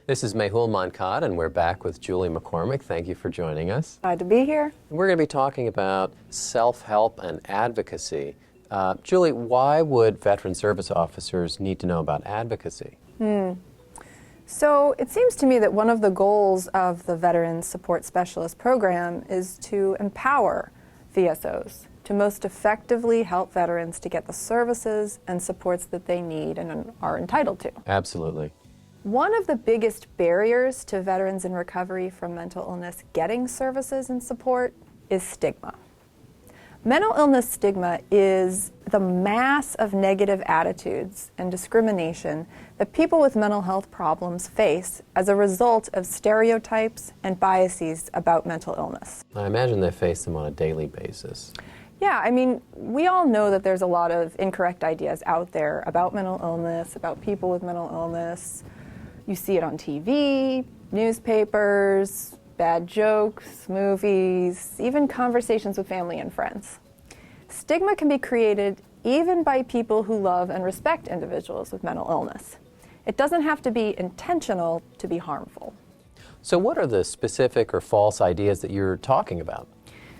This is Mehul Mankad, and we're back with Julie McCormick. Thank you for joining us. Glad to be here. We're going to be talking about self-help and advocacy. Julie, why would veteran service officers need to know about advocacy? So it seems to me that one of the goals of the Veteran Support Specialist program is to empower VSOs to most effectively help veterans to get the services and supports that they need and are entitled to. Absolutely. One of the biggest barriers to veterans in recovery from mental illness getting services and support is stigma. Mental illness stigma is the mass of negative attitudes and discrimination that people with mental health problems face as a result of stereotypes and biases about mental illness. I imagine they face them on a daily basis. Yeah, I mean, we all know that there's a lot of incorrect ideas out there about mental illness, about people with mental illness. You see it on TV, newspapers, bad jokes, movies, even conversations with family and friends. Stigma can be created even by people who love and respect individuals with mental illness. It doesn't have to be intentional to be harmful. So what are the specific or false ideas that you're talking about?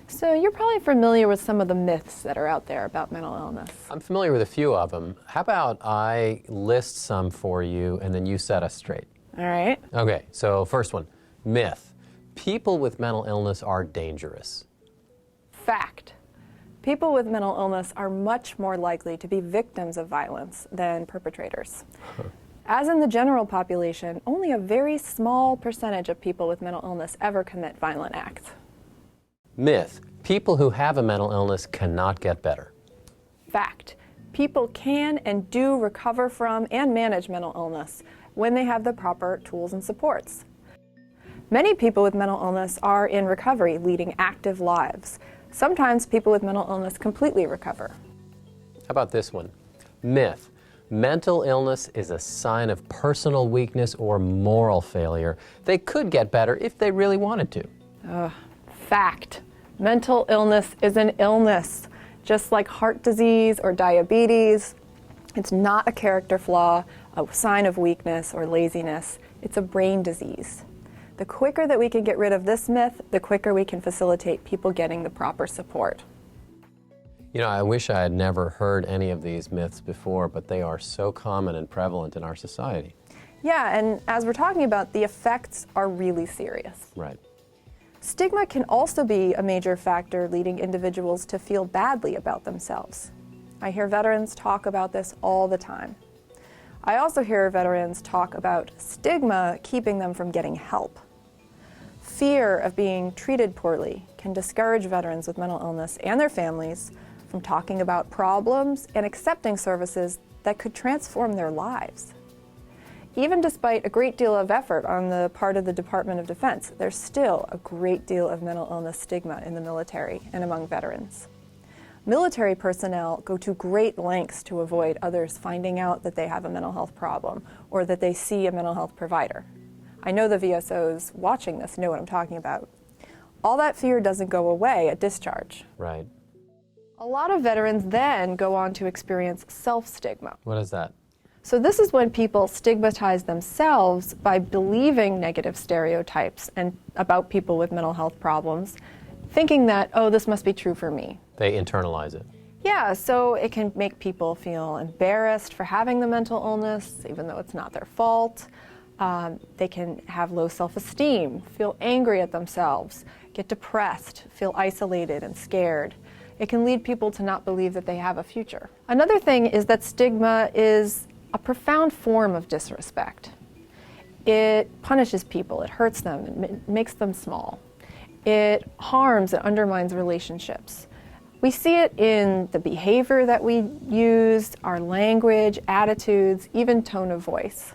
So you're probably familiar with some of the myths that are out there about mental illness. I'm familiar with a few of them. How about I list some for you and then you set us straight? All right. Okay, so first one, myth. People with mental illness are dangerous. Fact. People with mental illness are much more likely to be victims of violence than perpetrators. As in the general population, only a very small percentage of people with mental illness ever commit violent acts. Myth. People who have a mental illness cannot get better. Fact. People can and do recover from and manage mental illness when they have the proper tools and supports. Many people with mental illness are in recovery, leading active lives. Sometimes people with mental illness completely recover. How about this one? Myth. Mental illness is a sign of personal weakness or moral failure. They could get better if they really wanted to. Fact. Mental illness is an illness, just like heart disease or diabetes. It's not a character flaw, a sign of weakness or laziness. It's a brain disease. The quicker that we can get rid of this myth, the quicker we can facilitate people getting the proper support. You know, I wish I had never heard any of these myths before, but they are so common and prevalent in our society. Yeah, and as we're talking about, the effects are really serious. Right. Stigma can also be a major factor leading individuals to feel badly about themselves. I hear veterans talk about this all the time. I also hear veterans talk about stigma keeping them from getting help. Fear of being treated poorly can discourage veterans with mental illness and their families from talking about problems and accepting services that could transform their lives. Even despite a great deal of effort on the part of the Department of Defense, there's still a great deal of mental illness stigma in the military and among veterans. Military personnel go to great lengths to avoid others finding out that they have a mental health problem or that they see a mental health provider. I know the VSOs watching this know what I'm talking about. All that fear doesn't go away at discharge. Right. A lot of veterans then go on to experience self-stigma. What is that? So this is when people stigmatize themselves by believing negative stereotypes and about people with mental health problems, thinking that, oh, this must be true for me. They internalize it. Yeah, so it can make people feel embarrassed for having the mental illness, even though it's not their fault. They can have low self-esteem, feel angry at themselves, get depressed, feel isolated and scared. It can lead people to not believe that they have a future. Another thing is that stigma is a profound form of disrespect. It punishes people, it hurts them, it makes them small. It harms and undermines relationships. We see it in the behavior that we use, our language, attitudes, even tone of voice.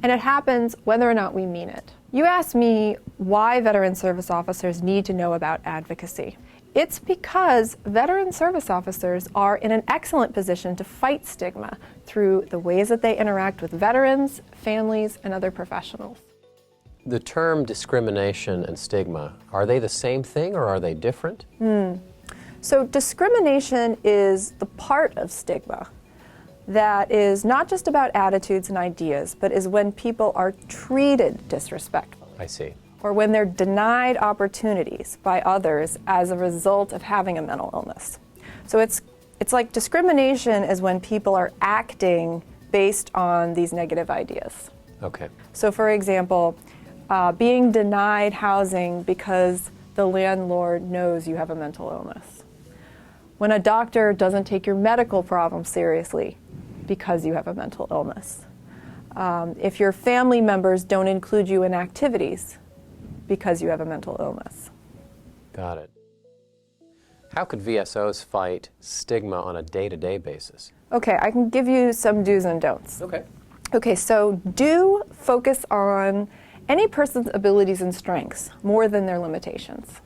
And it happens whether or not we mean it. You asked me why veteran service officers need to know about advocacy. It's because veteran service officers are in an excellent position to fight stigma through the ways that they interact with veterans, families, and other professionals. The term discrimination and stigma, are they the same thing or are they different? So discrimination is the part of stigma that is not just about attitudes and ideas, but is when people are treated disrespectfully. I see. Or when they're denied opportunities by others as a result of having a mental illness. So it's like discrimination is when people are acting based on these negative ideas. Okay. So for example, being denied housing because the landlord knows you have a mental illness. When a doctor doesn't take your medical problem seriously because you have a mental illness. If your family members don't include you in activities because you have a mental illness. Got it. How could VSOs fight stigma on a day-to-day basis? Okay, I can give you some do's and don'ts. Okay. Okay, so do focus on any person's abilities and strengths more than their limitations.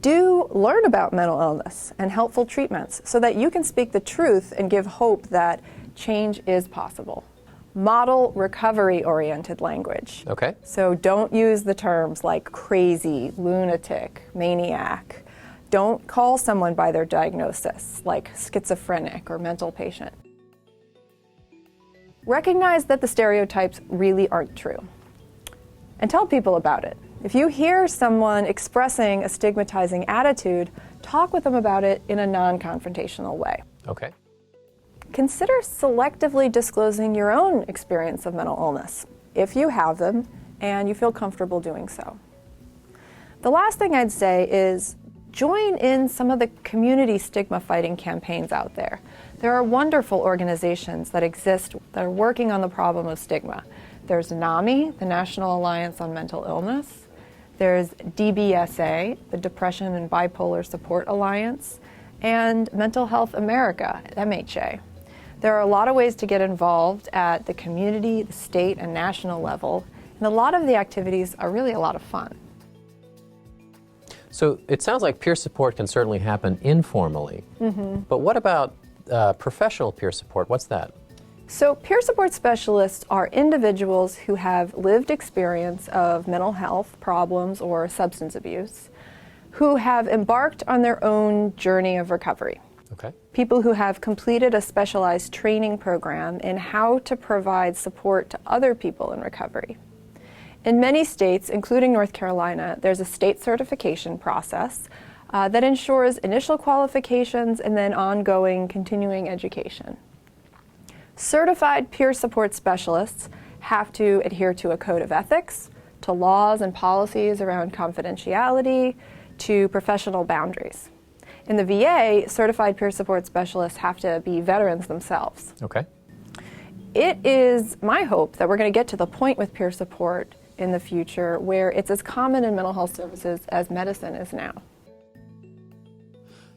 Do learn about mental illness and helpful treatments so that you can speak the truth and give hope that change is possible. Model recovery-oriented language. Okay. So don't use the terms like crazy, lunatic, maniac. Don't call someone by their diagnosis, like schizophrenic or mental patient. Recognize that the stereotypes really aren't true, and tell people about it. If you hear someone expressing a stigmatizing attitude, talk with them about it in a non-confrontational way. Okay. Consider selectively disclosing your own experience of mental illness, if you have them and you feel comfortable doing so. The last thing I'd say is join in some of the community stigma fighting campaigns out there. There are wonderful organizations that exist that are working on the problem of stigma. There's NAMI, the National Alliance on Mental Illness. There's DBSA, the Depression and Bipolar Support Alliance, and Mental Health America, MHA. There are a lot of ways to get involved at the community, the state, and national level, and a lot of the activities are really a lot of fun. So it sounds like peer support can certainly happen informally, but what about professional peer support? What's that? So peer support specialists are individuals who have lived experience of mental health problems or substance abuse, who have embarked on their own journey of recovery. Okay. People who have completed a specialized training program in how to provide support to other people in recovery. In many states, including North Carolina, there's a state certification process that ensures initial qualifications and then ongoing continuing education. Certified peer support specialists have to adhere to a code of ethics, to laws and policies around confidentiality, to professional boundaries. In the VA, certified peer support specialists have to be veterans themselves. Okay. It is my hope that we're going to get to the point with peer support in the future where it's as common in mental health services as medicine is now.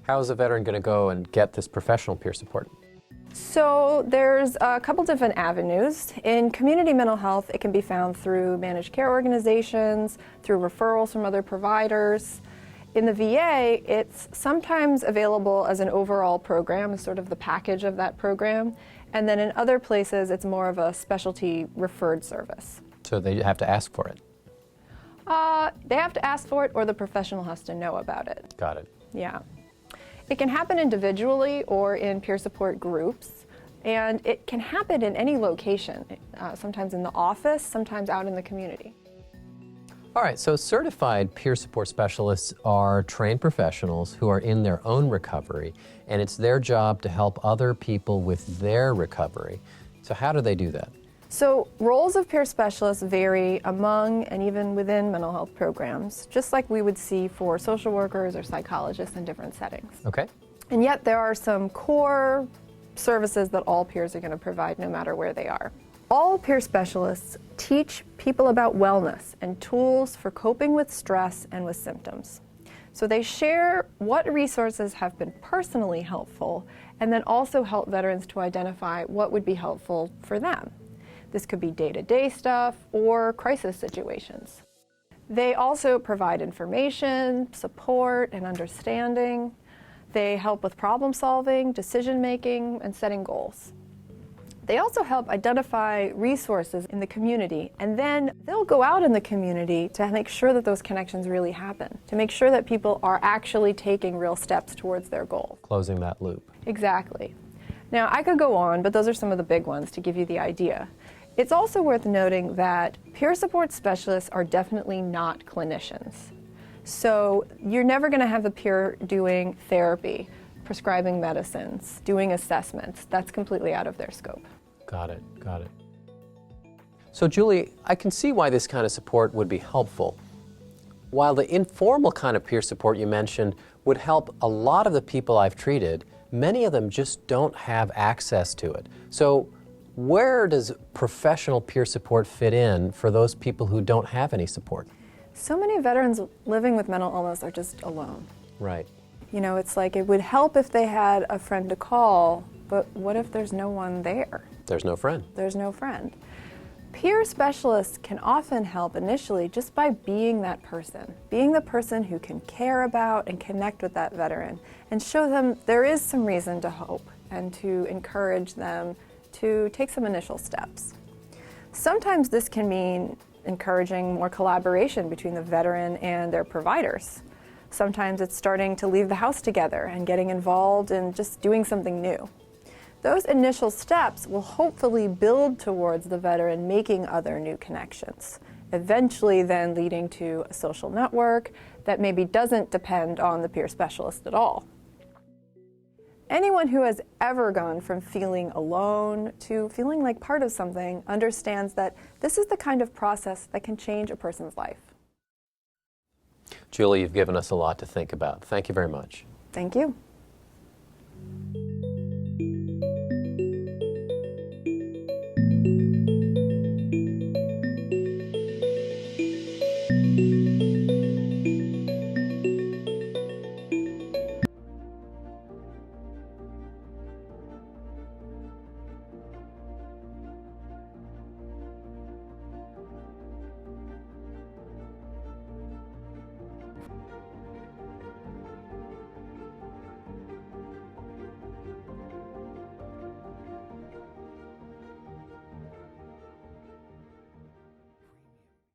How is a veteran going to go and get this professional peer support? So there's a couple different avenues. In community mental health, it can be found through managed care organizations, through referrals from other providers. In the VA, it's sometimes available as an overall program, sort of the package of that program. And then in other places, it's more of a specialty referred service. So they have to ask for it? They have to ask for it, or the professional has to know about it. Got it. Yeah. It can happen individually or in peer support groups, and it can happen in any location, sometimes in the office, sometimes out in the community. All right, so certified peer support specialists are trained professionals who are in their own recovery, and it's their job to help other people with their recovery. So how do they do that? So roles of peer specialists vary among and even within mental health programs, just like we would see for social workers or psychologists in different settings. Okay. And yet there are some core services that all peers are going to provide no matter where they are. All peer specialists teach people about wellness and tools for coping with stress and with symptoms. So they share what resources have been personally helpful and then also help veterans to identify what would be helpful for them. This could be day-to-day stuff or crisis situations. They also provide information, support, and understanding. They help with problem solving, decision making, and setting goals. They also help identify resources in the community, and then they'll go out in the community to make sure that those connections really happen, to make sure that people are actually taking real steps towards their goal. Closing that loop. Exactly. Now, I could go on, but those are some of the big ones to give you the idea. It's also worth noting that peer support specialists are definitely not clinicians. So you're never going to have a peer doing therapy, prescribing medicines, doing assessments. That's completely out of their scope. Got it, got it. So Julie, I can see why this kind of support would be helpful. While the informal kind of peer support you mentioned would help a lot of the people I've treated, many of them just don't have access to it. So where does professional peer support fit in for those people who don't have any support? So many veterans living with mental illness are just alone. Right. You know, it's like it would help if they had a friend to call, but what if there's no one there? There's no friend. There's no friend. Peer specialists can often help initially just by being that person, being the person who can care about and connect with that veteran and show them there is some reason to hope and to encourage them to take some initial steps. Sometimes this can mean encouraging more collaboration between the veteran and their providers. Sometimes it's starting to leave the house together and getting involved in just doing something new. Those initial steps will hopefully build towards the veteran making other new connections, eventually then leading to a social network that maybe doesn't depend on the peer specialist at all. Anyone who has ever gone from feeling alone to feeling like part of something understands that this is the kind of process that can change a person's life. Julie, you've given us a lot to think about. Thank you very much. Thank you.